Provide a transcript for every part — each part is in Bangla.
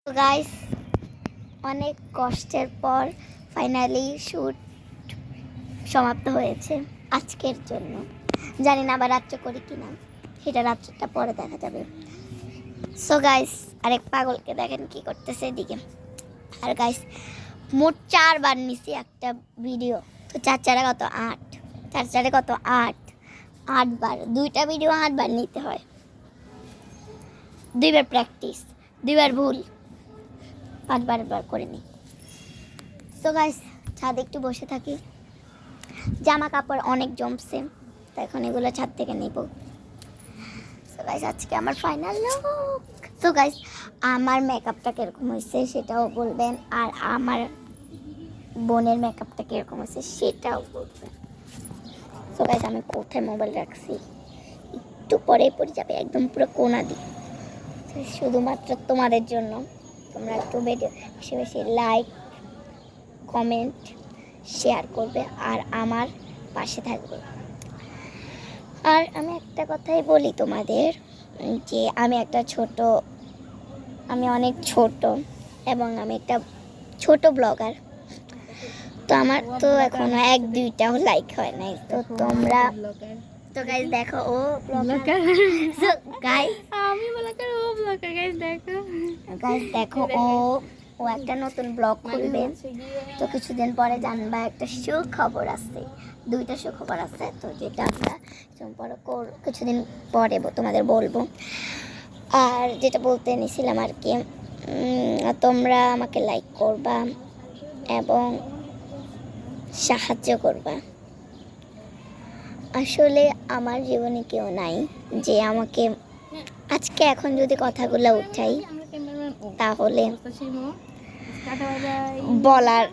তো গাইস, অনেক কষ্টের পর ফাইনালি শ্যুট সমাপ্ত হয়েছে আজকের জন্য। জানি না আবার রাত্রে করি কিনা, সেটা রাত্রেটা পরে দেখা যাবে। সো গাইস, আরেক পাগলকে দেখেন কি করতেছে এদিকে। আর গাইস, মোট 4 বার নিছি একটা ভিডিও। তো 4 4 কত 8, 4 4 কত 8, 8 বার। 2টা ভিডিও 8 বার নিতে হয়। 2বার প্র্যাকটিস, 2বার ভুল, 5বার করে নিই। সো গাইস, ছাদে একটু বসে থাকি। জামা কাপড় অনেক জমছে, তো এখন এগুলো ছাদ থেকে নিব। সো গাইস, আজকে আমার ফাইনাল লুক। সো গাইস, আমার মেকআপটা কিরকম হয়েছে সেটাও বলবেন, আর আমার বোনের মেকআপটা কিরকম হয়েছে সেটাও বলবেন। সো গাইস, আমি কোথায় মোবাইল রাখছি একটু পরেই পড়ে যাবে, একদম পুরো কোনা দিয়ে। শুধুমাত্র তোমাদের জন্য। তোমরা একটু বেশি বেশি লাইক, কমেন্ট, শেয়ার করবে আর আমার পাশে থাকবে। আর আমি একটা কথাই বলি তোমাদের, যে আমি অনেক ছোট এবং আমি একটা ছোট ব্লগার। তো আমার তো এখনো 1-2টাও লাইক হয় নাই। তো তোমরা তো গাইস দেখো, ও ব্লগার, গাইস আমি ব্লগার, ও ব্লগার। গাইস দেখো ও একটা নতুন ব্লগ খুলবে। তো কিছুদিন পরে জানবা একটা সুখবর আছে, 2টা সুখবর আছে। তো যেটা আমরা কিছুদিন পরে তোমাদের বলবো। আর যেটা বলতে নিছিলাম আর কি, তোমরা আমাকে লাইক করবা এবং সাহায্য করবা। আসলে আমার জীবনে কেউ নাই যে আমাকে আজকে এখন যদি কথাগুলো উঠাই তাহলে বলার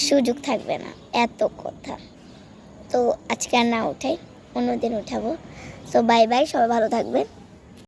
সুযোগ থাকবে না, এত কথা। তো আজকে আর না উঠাই, অন্যদিন উঠাবো। সো বাই বাই, সবাই ভালো থাকবেন।